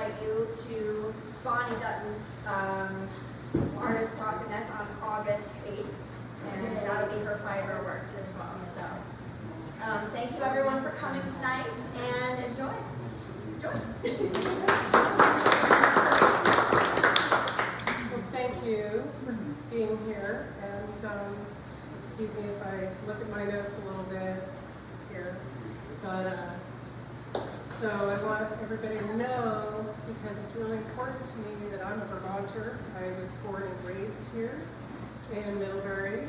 invite you to Bonnie Dutton's artist talk, and that's on August 8th, and that'll be her firework as well. So thank you everyone for coming tonight, and enjoy. Well, thank you for being here, and excuse me if I look at my notes a little bit here, but so I want everybody to know, because it's really important to me, that I'm a Vermonter. I was born and raised here in Middlebury,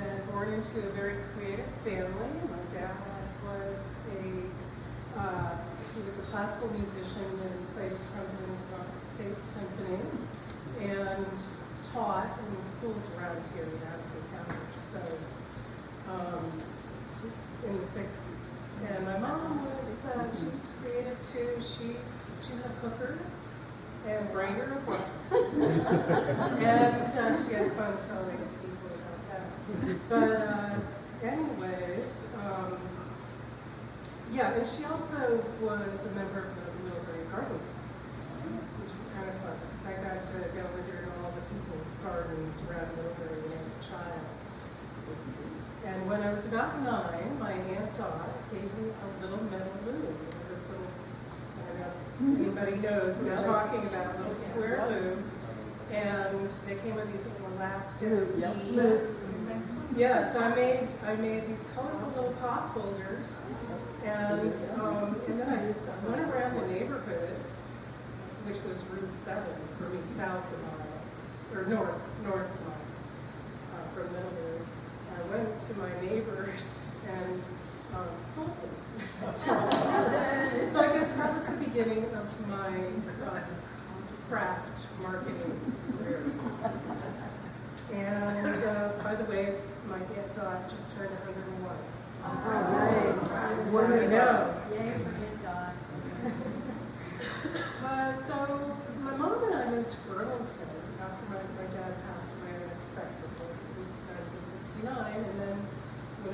and born into a very creative family. My dad was he was a classical musician and played his trumpet in the State Symphony, and taught in schools around here in Madison County, so in the 60s. And my mom was, she was creative too. She was a cooker and writer of books. And she had fun telling people about that. But anyways, yeah, and she also was a member of the Middlebury Garden Club, which was kind of fun, because I got to go with her to all the people's gardens around Middlebury as a child. And when I was about 9, my Aunt Dot gave me a little metal loom. This little, I don't know if anybody knows what I'm talking about, little square looms. And they came with these little elastic beads. Yeah, so I made these colorful little pot holders. And then I went around the neighborhood, which was Route 7 for me, south of mile, or north of mile, from Middlebury. I went to my neighbors and sold them. So I guess that was the beginning of my craft marketing career. And by the way, my Aunt Dot just turned 101. All right. What do we know? Yay for Aunt Dot. So my mom and I moved to Burlington after my dad passed away unexpectedly in 1969, and then a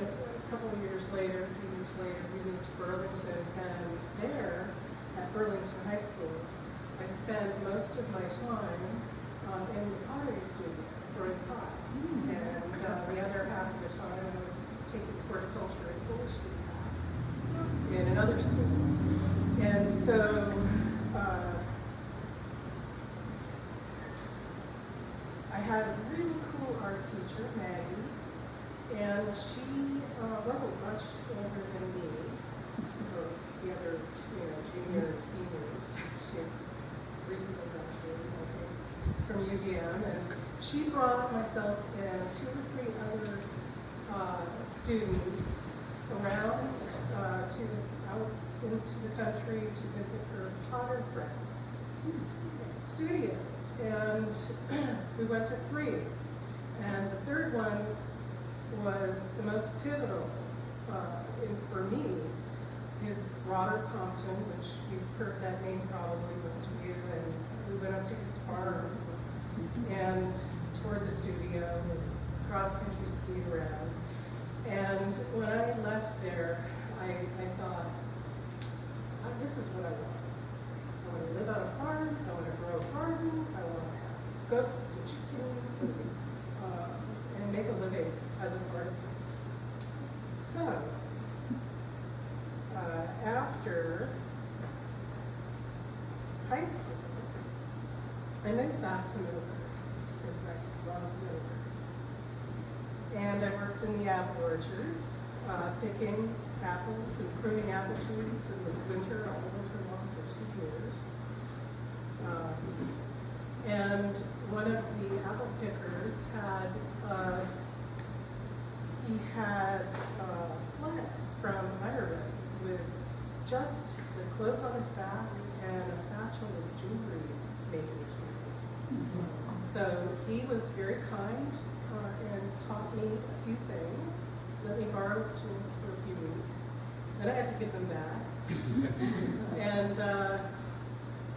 couple of years later, a few years later, we moved to Burlington, and there at Burlington High School, I spent most of my time in the pottery studio throwing pots, and the other half of the time I was taking horticulture and forestry class in another school. And so I had a really cool art teacher, Maggie, and she wasn't much older than me, or the other, junior and seniors. She had recently graduated, I think, from UVM, and she brought myself and 2 or 3 other students around out into the country to visit her potter friends' studios, and we went to 3, and the third one was the most pivotal for me. Is Robert Compton, which you've heard that name probably, most of you, and we went up to his farm and toured the studio and cross-country skied around. And when I left there, I thought, this is what I want. I want to live on a farm, I want to grow a garden, I want to have goats and chickens and make a living as an artisan. So, after high school, I moved back to Middlebury because I love Middlebury. And I worked in the apple orchards, picking apples and pruning apple trees in the winter, all winter long for 2 years. And one of the apple pickers fled from Ireland with just the clothes on his back and a satchel of jewelry making tools. So he was very kind and taught me a few things, let me borrow his tools for a few weeks. Then I had to give them back. And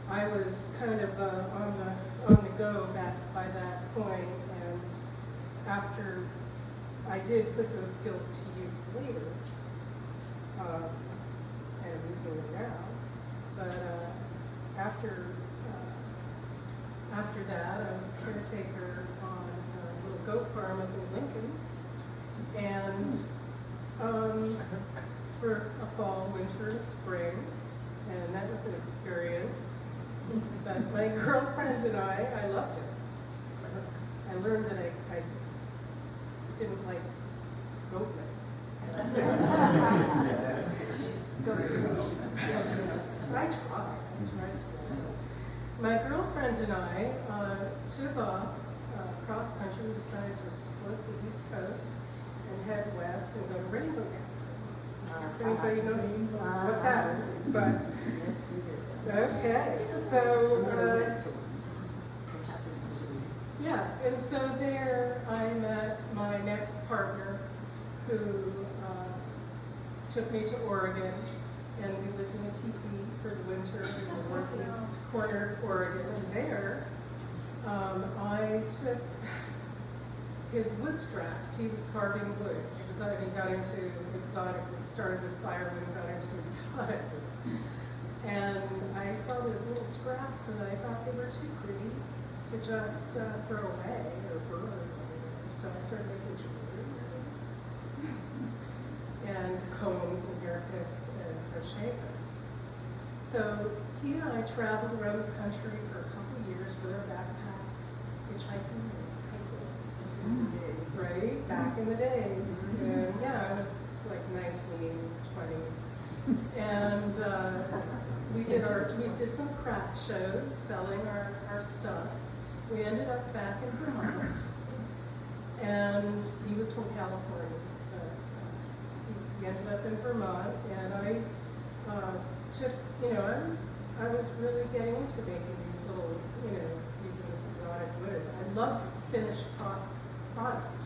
I was kind of on the go by that point, and after I did put those skills to use later, and I'm using them now, but after after that, I was a caretaker on a little goat farm up in Lincoln. And for a fall, winter, and spring, and that was an experience. But my girlfriend and I loved it. I learned that I didn't like goat milk. I tried to. My girlfriend and I took off cross country. We decided to split the East Coast and head west and go to Rainbow Gap. If anybody knows what that is, but okay. So yeah, and so there I met my next partner, who took me to Oregon, and we lived in a teepee for the winter in the northeast corner of Oregon. And there, I took his wood scraps. He was carving wood. He got into exotic. We started with firewood and got into exotic wood. And I saw those little scraps, and I thought they were too pretty to just throw away or burn or whatever. So I started making jewelry and combs and hair picks and crochet hooks. So he and I traveled around the country for a couple of years with our backpacks, hitchhiking and hiking. Right? Back in the days. And yeah, I was like 19, 20. And we did some craft shows selling our stuff. We ended up back in Vermont. And he was from California. We ended up in Vermont, and I took, I was really getting into making these little, using this exotic wood. I love finished product.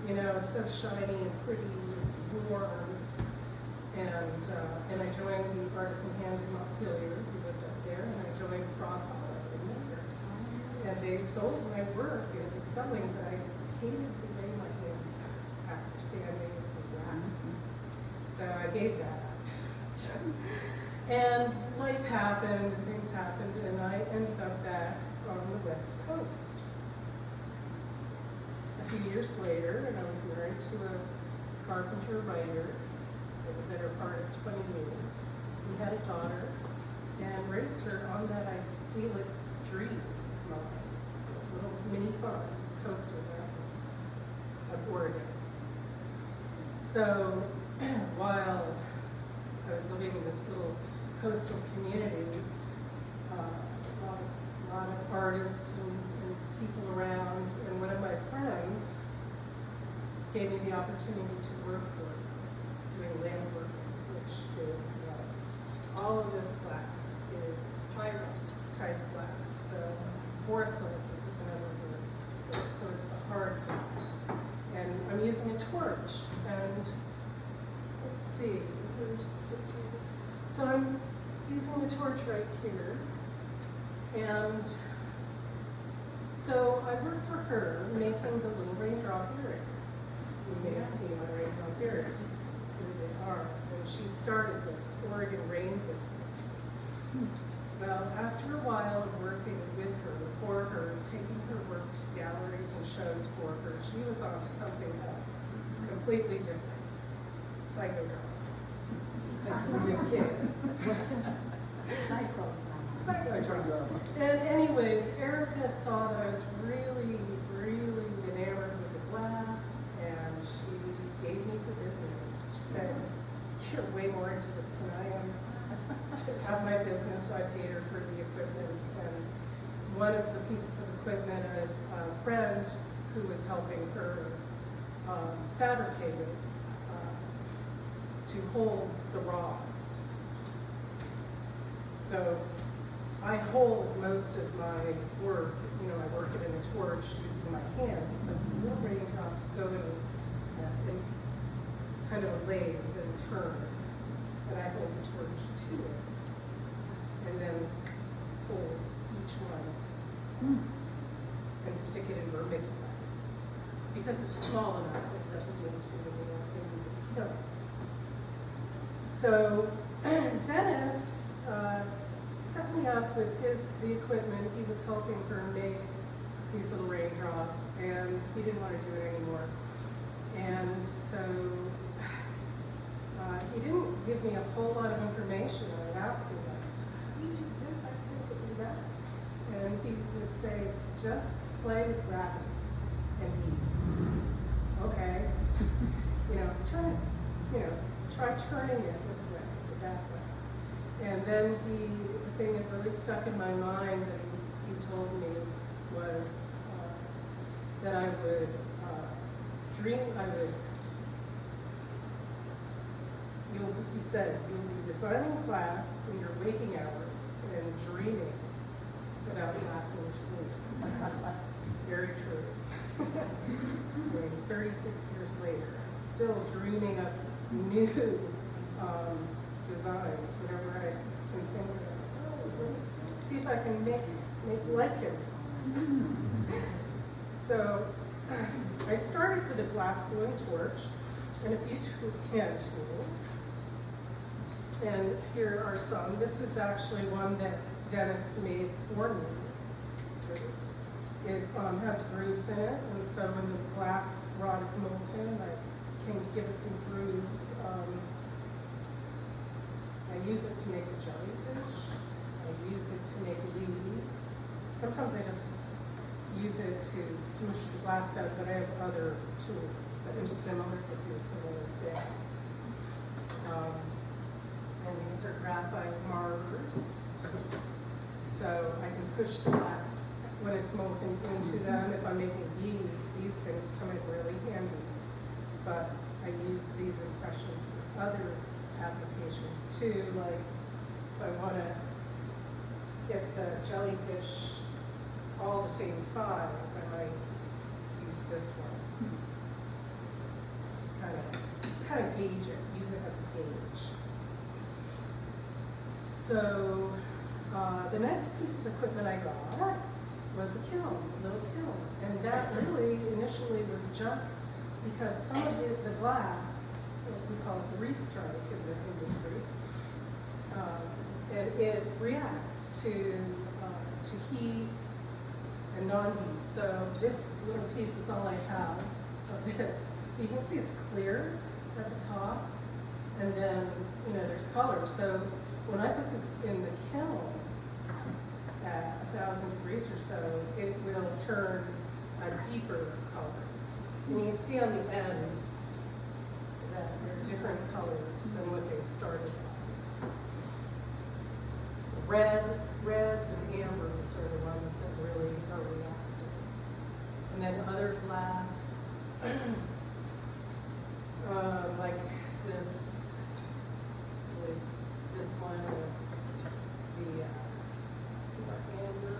It's so shiny and pretty and warm. And I joined the Artisan Hand in Montpelier, who lived up there, and I joined Frog Hollow in there. And they sold my work, and it was selling, but I hated the way my hands got after sanding and rasping. So I gave that up. And life happened, and things happened, and I ended up back on the West Coast. A few years later, and I was married to a carpenter writer for the better part of 20 years. We had a daughter and raised her on that idyllic dream of mine, a little mini farm, coastal mountains of Oregon. So while I was living in this little coastal community, a lot of artists and people around, and one of my friends gave me the opportunity to work for him, doing land working, which is all of this glass is Pyrex type glass. So porcelain is another word. So it's the hard glass. And I'm using a torch, and let's see, where's the picture? So I'm using the torch right here, and so I worked for her making the little raindrop earrings. You may have seen my raindrop earrings. Here they are. And she started this Oregon rain business. Well, after a while of working with her, for her, taking her work to galleries and shows for her, she was on to something else, completely different. Psychodrama. Psychodrama kids. Psychodrama. And anyways, Erica saw that I was really, really enamored with the glass, and she gave me the business. She said, "You're way more into this than I am." To have my business, so I paid her for the equipment. And one of the pieces of equipment, a friend who was helping her fabricated to hold the rods. So I hold most of my work, I work it in a torch using my hands, but the little raindrops go in kind of a lathe and turn, and I hold the torch to it, and then hold each one and stick it in vermiculite. Because it's small enough, it doesn't need to kill. So Dennis set me up up with the equipment. He was helping her make these little raindrops, and he didn't want to do it anymore. And so he didn't give me a whole lot of information. I would ask him, like, so how do you do this? I think to do that. And he would say, just play with gravity. And he, okay, turn it, try turning it this way or that way. And then the thing that really stuck in my mind that he told me was that I would he said, you'll be designing class in your waking hours and dreaming about class in your sleep. Very true. 36 years later, I'm still dreaming up new designs, whatever I can think of. See if I can make like it. So I started with a glass glowing torch and a few hand tools. And here are some. This is actually one that Dennis made for me. So it has grooves in it, and so when the glass rod is molten, I can give it some grooves. I use it to make a jellyfish. I use it to make leaves. Sometimes I just use it to smush the glass down, but I have other tools that are similar, that do a similar thing. And these are graphite markers. So I can push the glass when it's molten into them. If I'm making beads, these things come in really handy. But I use these impressions for other applications too, like if I want to get the jellyfish all the same size, I might use this one. Just kind of gauge it, use it as a gauge. So the next piece of equipment I got was a kiln, a little kiln. And that really initially was just because some of the glass, we call it the restrike in the industry, and it reacts to heat and non-heat. So this little piece is all I have of this. You can see it's clear at the top, and then there's color. So when I put this in the kiln at 1,000 degrees or so, it will turn a deeper color. And you can see on the ends that they're different colors than what they started as. Reds and ambers are the ones that really are reactive. And then other glass, like this one, it's more amber.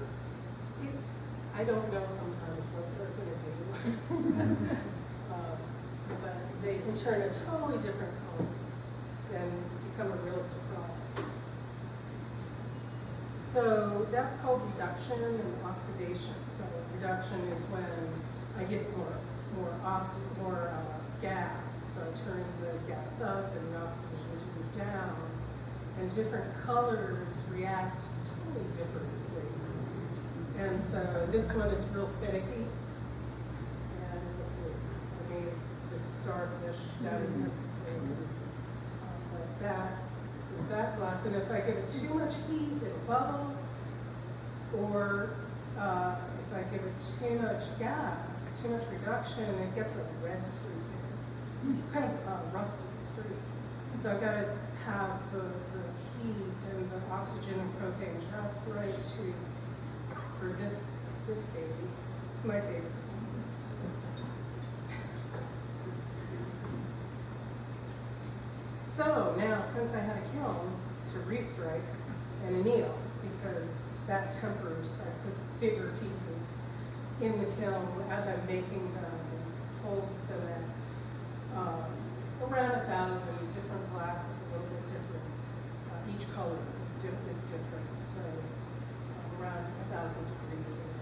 I don't know sometimes what they're going to do. But they can turn a totally different color and become a real surprise. So that's called reduction and oxidation. So reduction is when I get more gas, so turning the gas up and the oxygen to go down, and different colors react totally differently. And so this one is real finicky. And let's see, I made this starfish down in Pennsylvania. Like that is that glass. And if I give it too much heat, it'll bubble. Or if I give it too much gas, too much reduction, it gets a red streak in it. Kind of a rusty streak. And so I've got to have the heat and the oxygen and propane just right for this baby. This is my favorite. So now, since I had a kiln to restrike and anneal, because that tempers, I put bigger pieces in the kiln as I'm making them, and holds them at around 1,000 different glasses, a little bit different. Each color is different, so around 1,000 degrees, and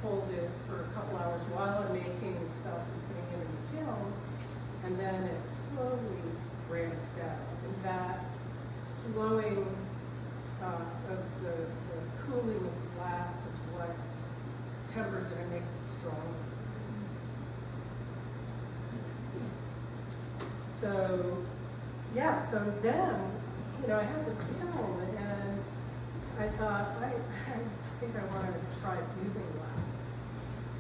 hold it for a couple hours while I'm making stuff and putting it in the kiln, and then it slowly ramps down. And that slowing of the cooling of glass is what tempers it and makes it strong. So, yeah, so then, I had this film and I thought, I think I wanted to try fusing glass.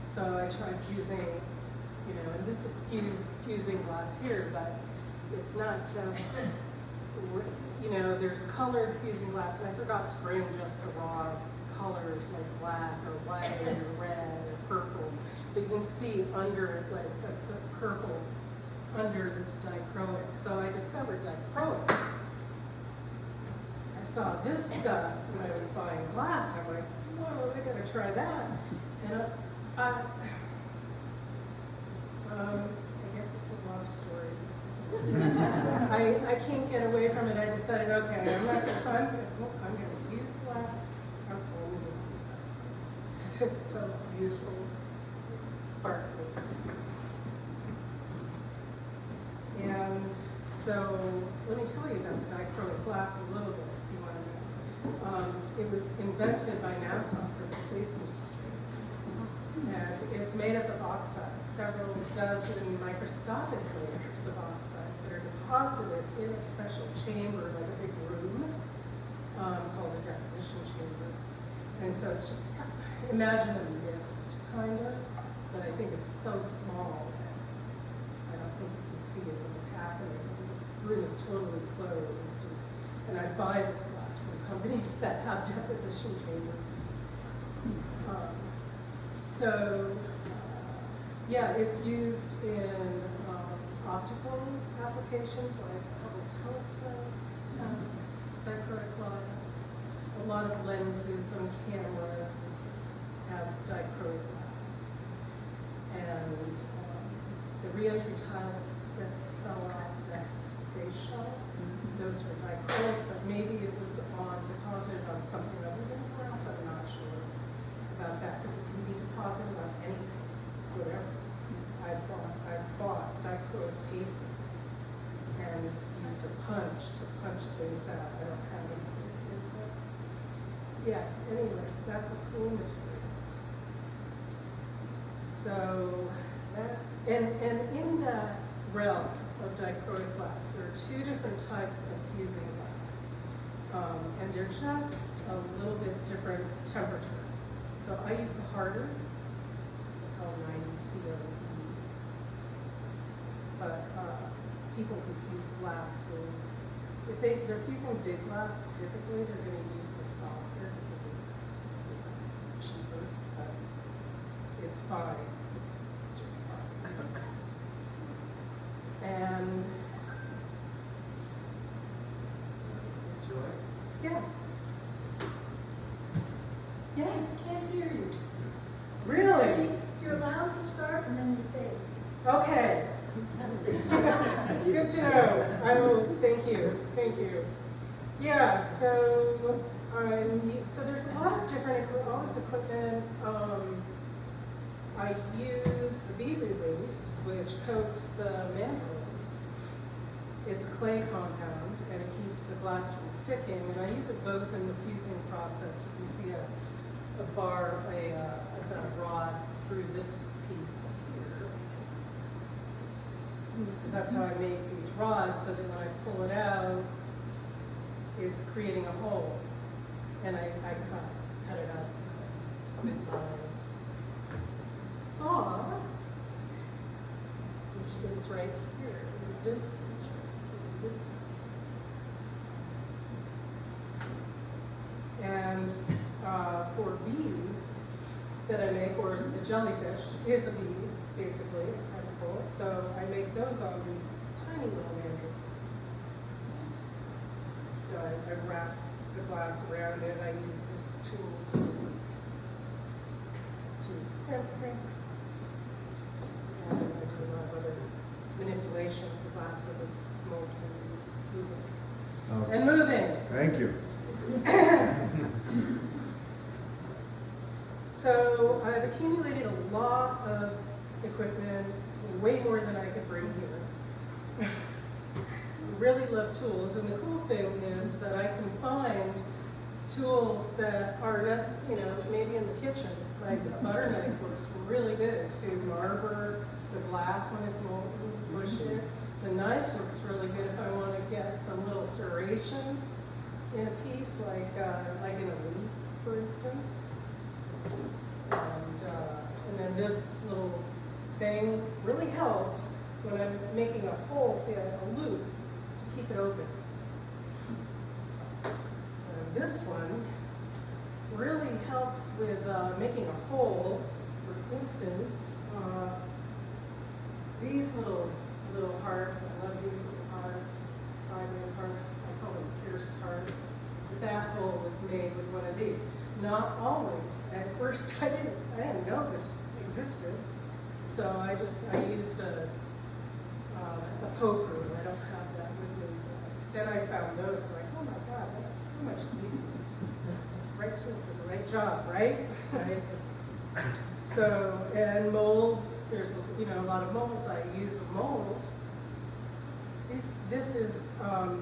So I tried fusing, and this is fusing glass here, but it's not just, there's colored fusing glass, and I forgot to bring just the raw colors like black or white or red or purple. But you can see under it, like the purple under this dichroic. So I discovered dichroic. I saw this stuff when I was buying glass. I'm like, whoa, I gotta try that. And I guess it's a love story. I can't get away from it. I decided, okay, if I'm gonna use glass, I'm only gonna use it. It's so beautiful, sparkly. And so, let me tell you about the dichroic glass a little bit, if you want to know. It was invented by NASA for the space industry. And it's made up of oxides, several dozen microscopic layers of oxides that are deposited in a special chamber, like a big room, called a deposition chamber. And so it's just, imagine a mist, kind of, but I think it's so small that I don't think you can see it when it's happening. The room is totally closed. And I buy this glass from companies that have deposition chambers. Yeah, it's used in optical applications like Hubble telescope has dichroic glass. A lot of lenses on cameras have dichroic glass. And the reentry tiles that fell off that space shuttle, those were dichroic, but maybe it was deposited on something other than glass. I'm not sure about that, because it can be deposited on anything, whatever. I bought dichroic paper and used a punch to punch things out. I don't have anything. Yeah, anyways, that's a cool material. So that, and in that realm of dichroic glass, there are two different types of fusing glass. And they're just a little bit different temperature. So I use the harder, it's called 90 COE. But people who fuse glass will, if they're fusing big glass, typically they're going to use the softer because it's cheaper, but it's fine. It's just fine. And yes. Yes. I can't hear you. Really? You're allowed to start and then you fade. Okay. Good to know. I will, thank you. Thank you. Yeah, so there's a lot of different, all this equipment. I use the bead release, which coats the mandrels. It's a clay compound, and it keeps the glass from sticking, and I use it both in the fusing process. You can see a bar, I've got a rod through this piece here. Because that's how I make these rods, so that when I pull it out, it's creating a hole. And I cut it out with my saw, which is right here, in this picture, this one. And for beads that I make, or the jellyfish is a bead, basically, it has a hole, so I make those on these tiny little mandrels. So I wrap the glass around it, I use this tool to crimp things. And I do a lot of other manipulation of the glass as it's molten and moving. Okay. And moving. Thank you. So I've accumulated a lot of equipment, way more than I could bring here. Really love tools, and the cool thing is that I can find tools that are not, maybe in the kitchen, like a butter knife works really good to arbor the glass when it's mush it. The knife looks really good if I want to get some little serration in a piece, like in a leaf, for instance. And then this little thing really helps when I'm making a hole, a loop, to keep it open. This one really helps with making a hole. For instance, these little hearts, I love these little hearts, sideways hearts, I call them pierced hearts. That hole was made with one of these. Not always. At first I didn't know this existed. So I used a poker. I don't have that with me. Then I found those. I'm like, oh my God, that's so much easier. Right tool for the right job, right? So, and molds, there's a lot of molds. I use a mold. This is a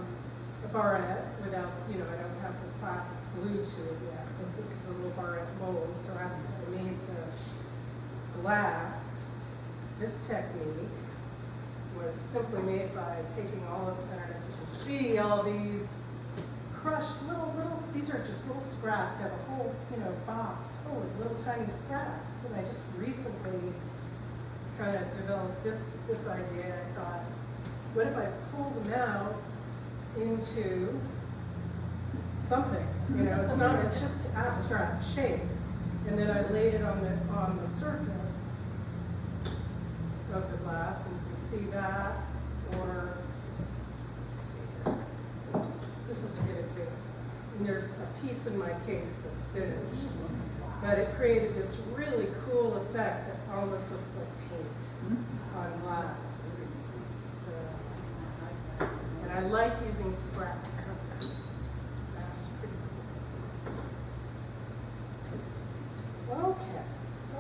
barrette without, I don't have the glass glued to it yet, but this is a little barrette mold. So after I made the glass, this technique was simply made by taking all of that. You can see all these crushed little, these are just little scraps. I have a whole, box full of little tiny scraps. And I just recently kind of developed this idea. I thought, what if I pull them out into something? It's just abstract shape. And then I laid it on the surface of the glass, and you can see that. Or let's see here. This is a good example. And there's a piece in my case that's finished, but it created this really cool effect that almost looks like paint on glass. So, and I like using scraps. That's pretty cool. Okay, so.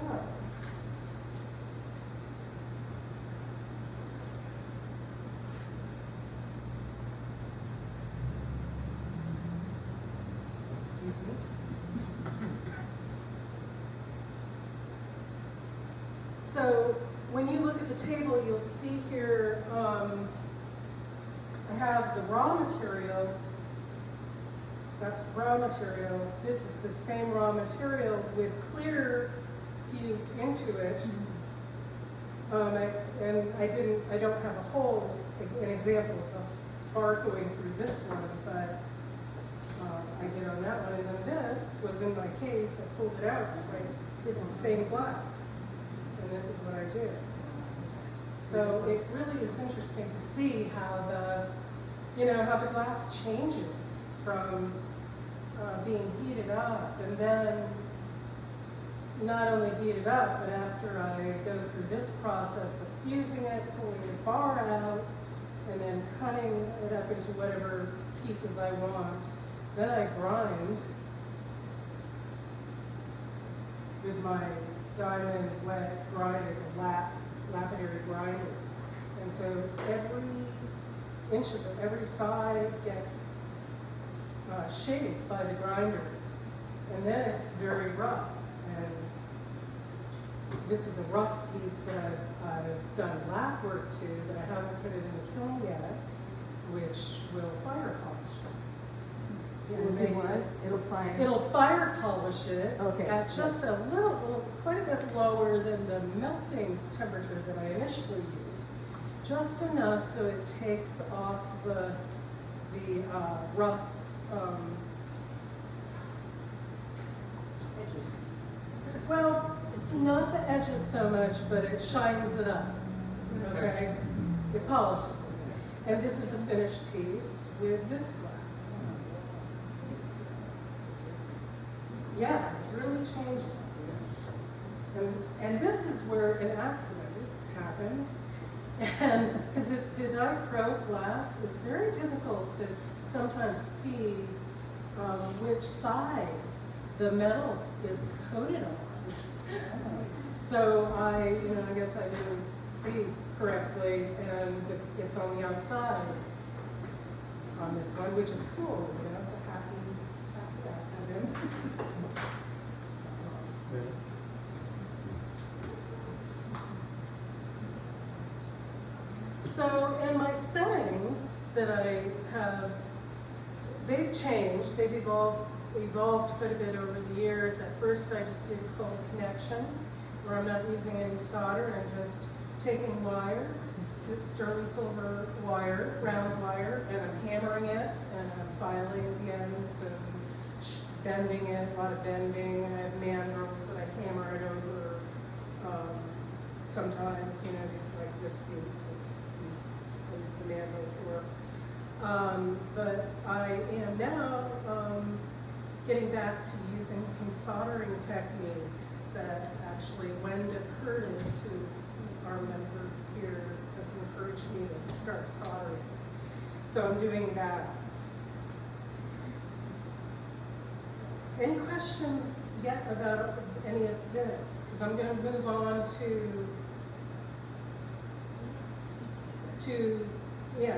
Excuse me. So when you look at the table, you'll see here, I have the raw material. That's the raw material. This is the same raw material with clear fused into it. I don't have a hole, an example of a bar going through this one, but I did on that one. And then this was in my case. I pulled it out. It's the same glass, and this is what I did. So it really is interesting to see how the glass changes from being heated up, and then not only heated up, but after I go through this process of fusing it, pulling the bar out, and then cutting it up into whatever pieces I want. Then I grind with my diamond wet grinder. It's a lapidary grinder. And so every inch of it, every side gets shaped by the grinder. And then it's very rough. And this is a rough piece that I've done lap work to, but I haven't put it in the kiln yet, which will fire polish it. It'll do what? It'll fire polish it Okay. at just a little, quite a bit lower than the melting temperature that I initially used. Just enough so it takes off the rough Edges. well, not the edges so much, but it shines it up. Okay? It polishes it. And this is the finished piece with this glass. Yeah, it really changes. And this is where an accident happened. And because the dichroic glass is very difficult to sometimes see which side the metal is coated on. So I guess I didn't see correctly, and it's on the outside on this one, which is cool. It's a happy accident. So in my settings that I have, they've changed, they've evolved quite a bit over the years. At first I just did cold connection, where I'm not using any solder, I'm just taking wire, sterling silver wire, round wire, and I'm hammering it, and I'm filing the ends and bending it, a lot of bending, and I have mandrels that I hammer it over. Sometimes, you know, like this piece was used the mandrel for. But I am now getting back to using some soldering techniques that actually Wenda Curtis, who's our member here, has encouraged me to start soldering. So I'm doing that. So, any questions yet about any of this? Because I'm going to move on to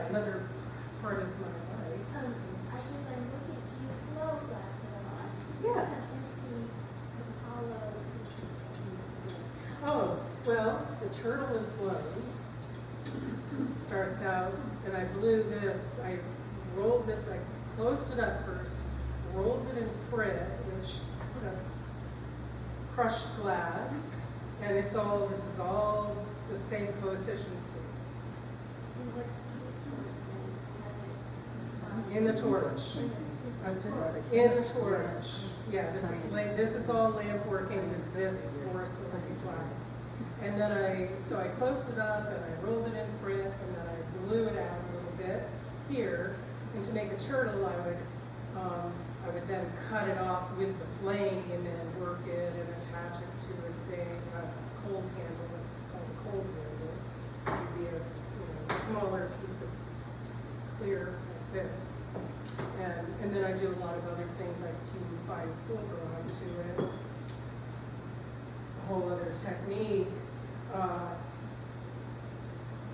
another part of my life. I guess I'm looking, do you blow glass at all? I've seen Yes. some hollow pieces that you Oh, well, the turtle is blown. It starts out, and I blew this, I rolled this, I closed it up first, rolled it in frit, which that's crushed glass, and this is all the same coefficiency. And what's the source then? In the torch. In the torch. Yeah, this is all lamp working, this porcelain glass. And then I closed it up and I rolled it in frit, and then I blew it out a little bit here. And to make a turtle, I would then cut it off with the flame and work it and attach it to a thing, a cold handle. It's called a cold handle. It would be a smaller piece of clear like this. And then I do a lot of other things like fuse fine silver onto it. A whole other technique.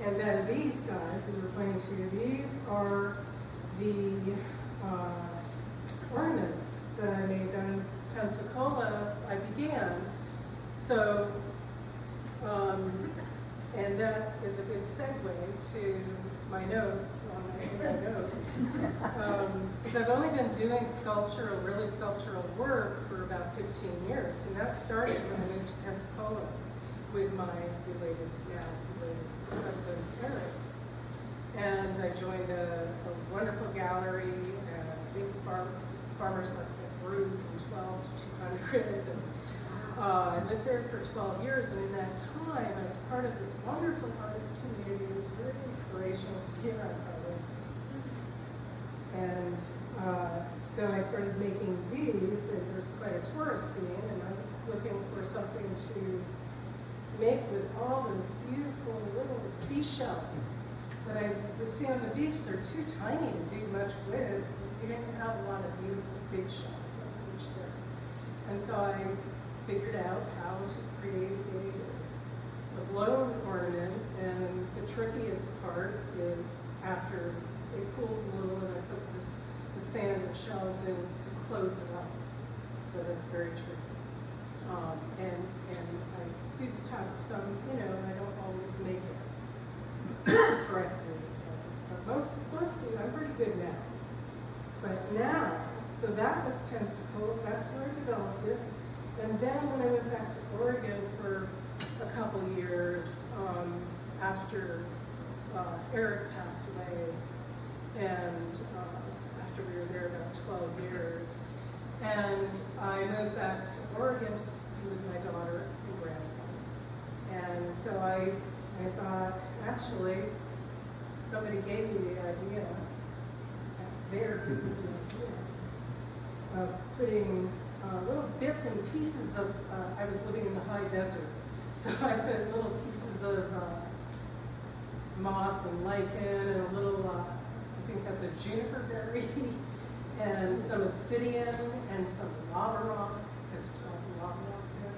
And then these guys that we're playing to, these are the ornaments that I made down in Pensacola. I began. So, and that is a good segue to my notes, on my notes. Because I've only been doing really sculptural work for about 15 years. And that started when I moved to Pensacola with my related husband, Eric. And I joined a wonderful gallery, a big farmer's market that grew from 12 to 200. And, I lived there for 12 years, and in that time, I was part of this wonderful artist community. It was very inspirational to be around artists. And so I started making these, and there's quite a tourist scene, and I was looking for something to make with all those beautiful little seashells that I would see on the beach. They're too tiny to do much with. You didn't have a lot of beautiful big shells on the beach there. And so I figured out how to create a blown ornament, and the trickiest part is after it cools a little and I put the sand and shells in to close it up. So that's very tricky. And I do have some, I don't always make it correctly, but most do. I'm pretty good now. But now, so that was Pensacola, that's where I developed this. And then when I went back to Oregon for a couple years, after Eric passed away, and after we were there about 12 years, and I moved back to Oregon to be with my daughter and grandson. And so I thought, actually, somebody gave me the idea, their idea, of putting little bits and pieces of, I was living in the high desert, so I put little pieces of moss and lichen and a little, I think that's a juniper berry, and some obsidian and some lava rock, because there's lots of lava rock there.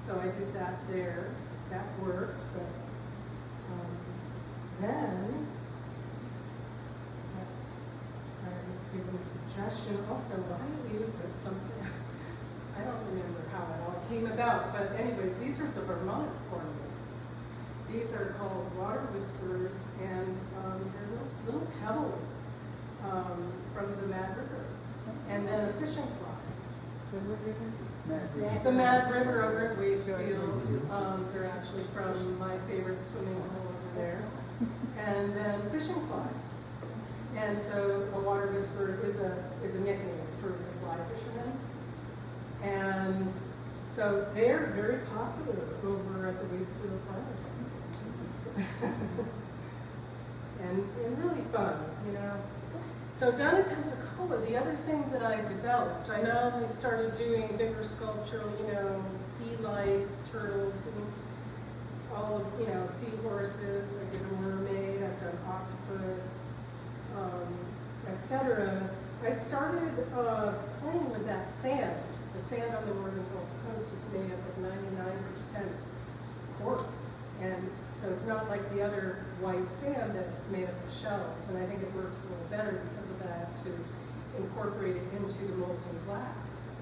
So I did that there. That worked, but then I was given a suggestion also, why don't you put something I don't remember how it all came about, but anyways, these are the Vermont ornaments. These are called water whisperers, and they're little pebbles from the Mad River, and then a fishing fly. The Mad River over at Waitsfield. They're actually from my favorite swimming hole over there. And then fishing flies. And so a water whisperer is a nickname for the fly fishermen. And so they're very popular over at the Waitsfield Flowers. and really fun, you know. So down in Pensacola, the other thing that I developed, I not only started doing bigger sculpture, you know, sea life, turtles, and all of, you know, seahorses. I did a mermaid, I've done octopus, etc. I started playing with that sand. The sand on the northern Gulf Coast is made up of 99% quartz. And so it's not like the other white sand that's made up of shells. And I think it works a little better because of that to incorporate it into the molten glass.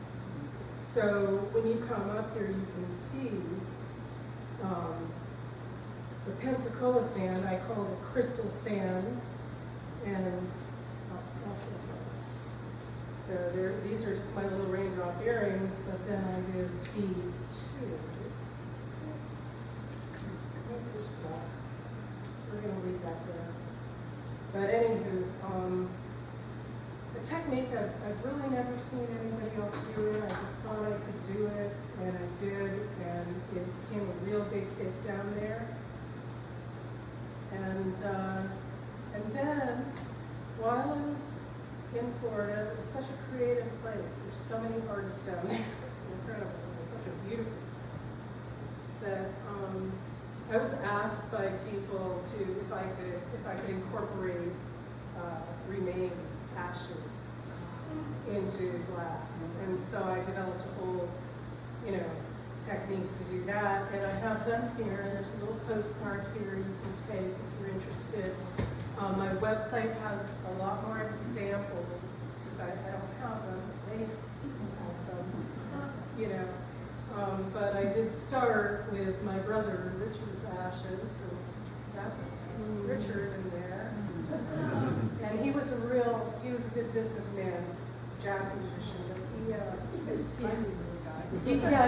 So when you come up here, you can see the Pensacola sand. I call it crystal sands. And so these are just my little raindrop earrings, but then I did beads too. We're going to leave that there. But anywho, a technique I've really never seen anybody else do it. I just thought I could do it, and I did, and it became a real big hit down there. And then, while I was in Florida, it was such a creative place. There's so many artists down there. It's incredible. It's such a beautiful place that I was asked by people to if I could incorporate remains, ashes, into glass, and so I developed a whole, you know, technique to do that. And I have them here. And there's a little postcard here you can take if you're interested. My website has a lot more examples because I don't have them. People have them, you know. But I did start with my brother Richard's ashes, and that's Richard in there. And he was a good businessman, jazz musician, but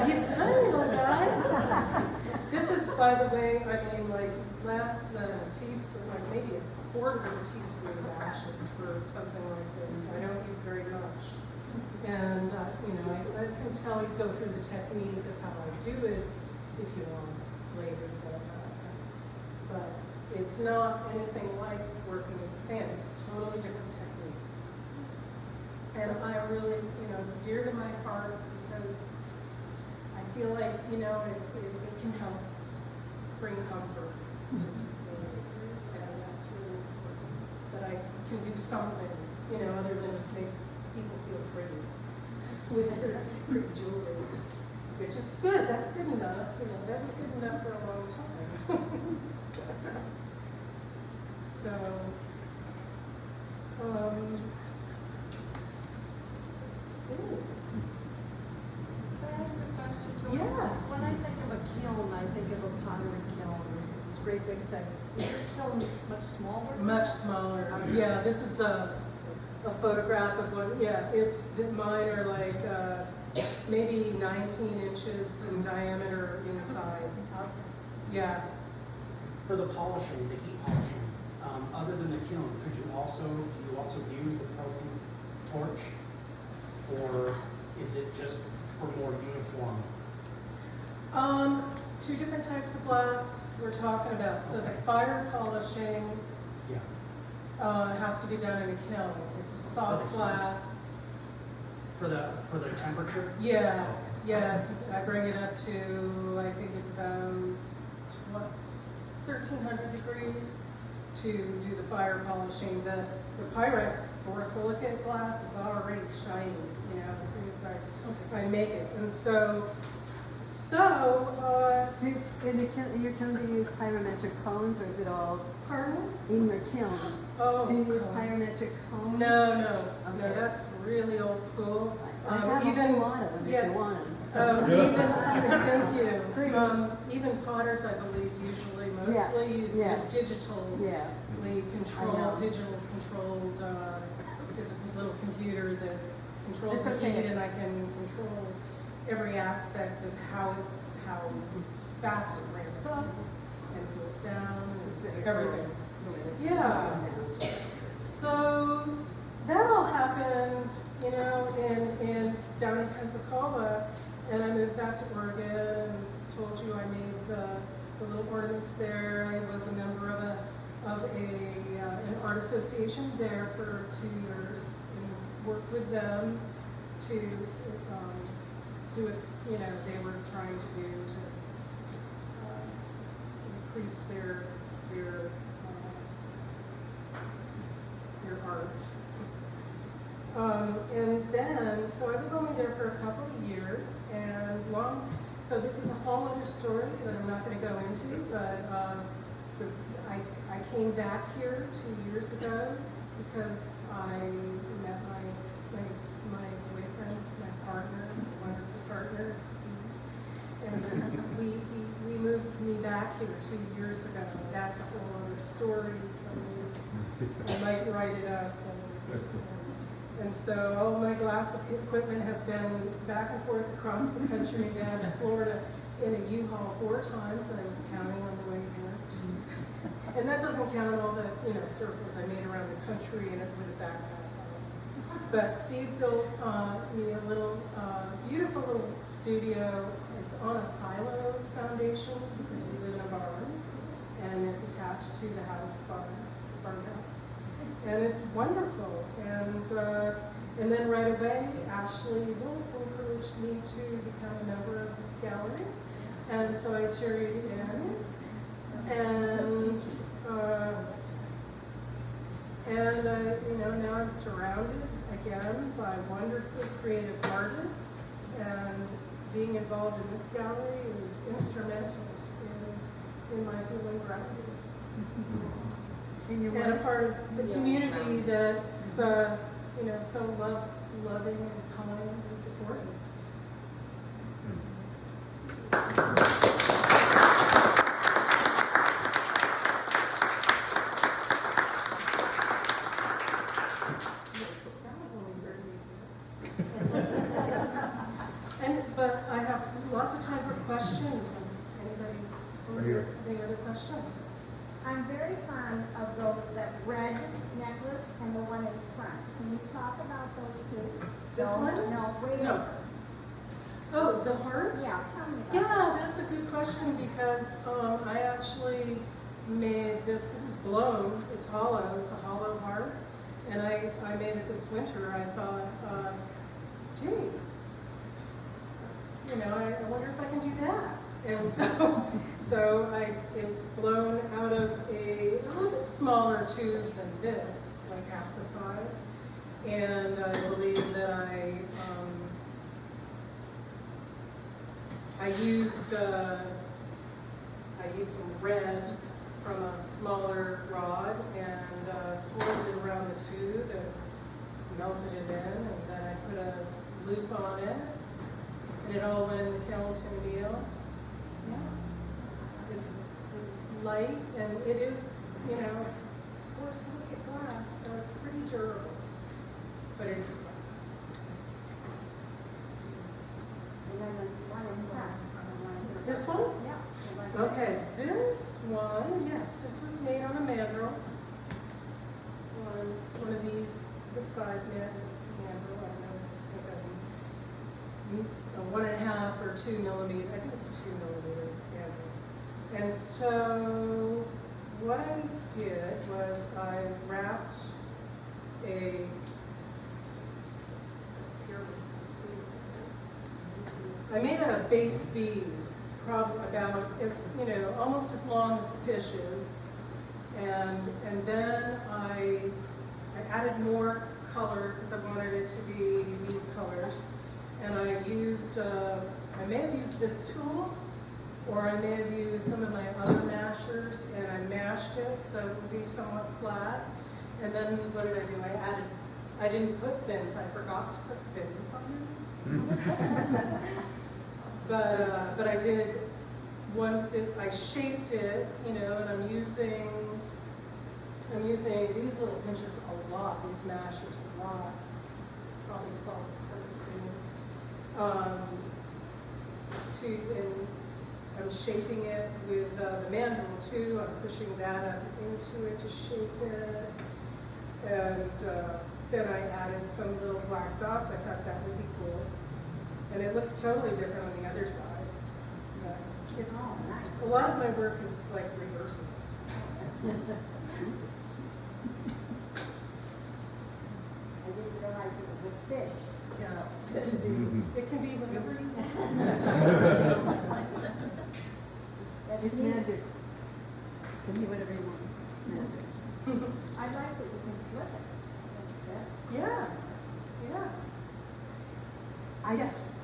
he's a tiny little guy. This is, by the way, I mean, like less than a teaspoon, like maybe a quarter of a teaspoon of ashes for something like this. I don't use very much. And, you know, I can tell you, go through the technique of how I do it if you want later, but it's not anything like working with sand. It's a totally different technique. And I really, you know, it's dear to my heart because I feel like, you know, it can help bring comfort to people. And that's really important, that I can do something, you know, other than just make people feel pretty with their pretty jewelry, which is good. That's good enough. You know, that was good enough for a long time. So, let's see. Can I ask a question, Joy? Yes. When I think of a kiln, I think of a pottery kiln, this great big thing. Is your kiln much smaller? Much smaller. Yeah, this is a photograph of one. Yeah, mine are like maybe 19 inches in diameter inside. Yeah. For the polishing, the heat polishing, other than the kiln, do you also use the propane torch, or is it just for more uniform? Two different types of glass we're talking about. So the fire polishing has to be done in a kiln. It's a soft glass. For the temperature? Yeah. I bring it up to, I think it's about 1,300 degrees to do the fire polishing. The Pyrex borosilicate glass is already shiny, you know, as soon as I make it. And so in your kiln, do you use pyrometric cones, or is it all? Pardon? In your kiln, Oh, do you use cones. pyrometric cones? No, Okay. that's really old school. I have a even- whole lot of them if yeah. you want them. Thank you. Great. Even potters, I believe, usually Yeah, mostly use yeah. digitally Yeah, controlled, know. digital controlled, it's a little computer that controls It's the okay. heat, and I can control every aspect of how fast it ramps up and cools down, and everything. Yeah. So that all happened, in down in Pensacola, and I moved back to Oregon and told you I made the little ornaments there. I was a member of an art association there for 2 years and worked with them to do it. They were trying to do to increase their art. And then, so I was only there for a couple of years, and so this is a whole other story that I'm not going to go into, but I came back here 2 years ago because I met my boyfriend, my partner, my wonderful partner, Steve, and we moved me back here 2 years ago. That's a whole other story, so I might write it up. And so all my glass equipment has been back and forth across the country, down to Florida in a U-Haul 4 times, and I was counting on the way here. And that doesn't count all the circles I made around the country and with a backpack. But Steve built me a little beautiful little studio. It's on a silo foundation because we live in a barn, and it's attached to the barn house. And it's wonderful. And then right away, Ashley Wolf encouraged me to become a member of this gallery. And so I journeyed in. Now I'm surrounded again by wonderful creative artists, and being involved in this gallery is instrumental in my feeling grounded. And a part of the community that's, so loving and kind and supportive. That was only 38 minutes. But I have lots of time for questions. Anybody, any other questions? I'm very fond of those, that red necklace and the one in front. Can you talk about those two? This one? No, wait. No. Oh, the heart? Yeah, tell me about Yeah, that's a good question because I actually made this. This is blown. It's hollow. It's a hollow heart. And I made it this winter. I thought, gee, I wonder if I can do that. And so it's blown out of a little bit smaller tube than this, like half the size. And I believe that I used some red from a smaller rod and swirled it around the tube and melted it in, and then I put a loop on it, and it all went in the kiln to anneal. Yeah. It's light, and it is, it's borosilicate glass, so it's pretty durable, but it is glass. And then the one in front. This one? Yeah. Okay, this one, yes, this was made on a mandrel. One of these, this size mandrel, I don't know, it's like a 1.5 or 2 millimeter, I think it's a 2 millimeter mandrel. And so what I did was I wrapped here we can see. I made a base bead, probably about almost as long as the fish is, and then I added more color because I wanted it to be these colors, and I may have used this tool, or I may have used some of my other mashers, and I mashed it so it would be somewhat flat. And then what did I do? I didn't put fins, I forgot to put fins on them. But I did, once I shaped it, you know, and I'm using these little pinchers a lot, these mashers a lot. Probably fall apart soon. And I'm shaping it with the mandrel too. I'm pushing that up into it to shape it. And then I added some little black dots. I thought that would be cool. And it looks totally different on the other side. But it's, Oh, nice. a lot of my work is like reversible. I didn't realize it was a fish. Yeah. It can be whatever you want. That's It's neat. magic. Can be whatever you want. It's magic. I like that you can flip it. Like that. Yeah, yeah.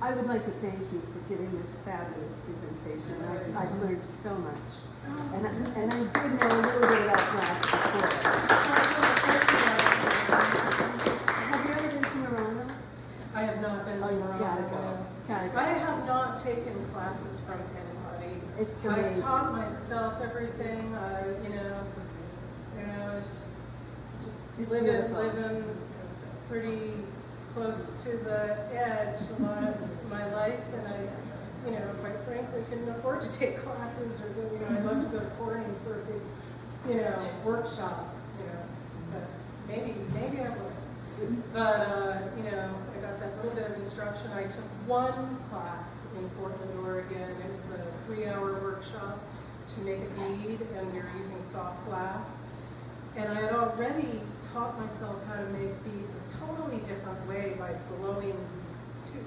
I would like to thank you for giving this fabulous presentation. I've learned so much. And I did know a little bit about glass before. Have you ever been to Murano? I have not been to Oh, you Morocco. gotta go. Gotta go. I have not taken classes from anybody. It's I amazing. taught myself everything. Just It's living beautiful. pretty close to the edge a lot of my life, and I, quite frankly, couldn't afford to take classes or go. I'd love to go to Corning for a big, workshop. But maybe I will. But I got that little bit of instruction. I took one class in Portland, Oregon. It was a 3-hour workshop to make a bead, and we were using soft glass. And I had already taught myself how to make beads a totally different way by blowing these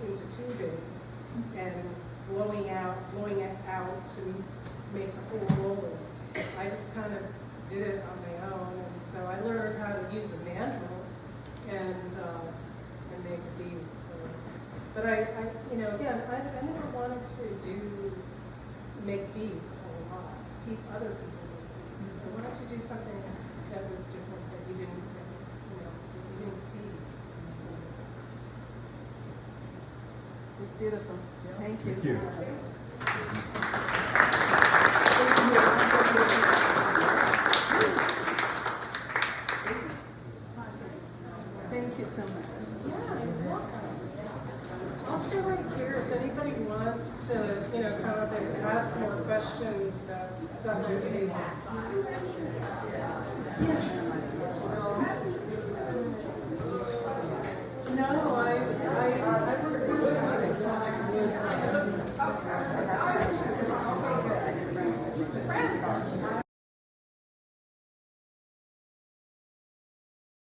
into tubing and blowing it out to make the whole roll. I just kind of did it on my own, and so I learned how to use a mandrel and make a bead. So, but I never wanted to make beads a whole lot. Other people make beads. I wanted to do something that was different that you didn't see. It's beautiful. Thank you. Thank you. Thank you so much. Yeah, you're welcome. I'll stay right here if anybody wants to, come up and ask more questions about stuff on the table. No,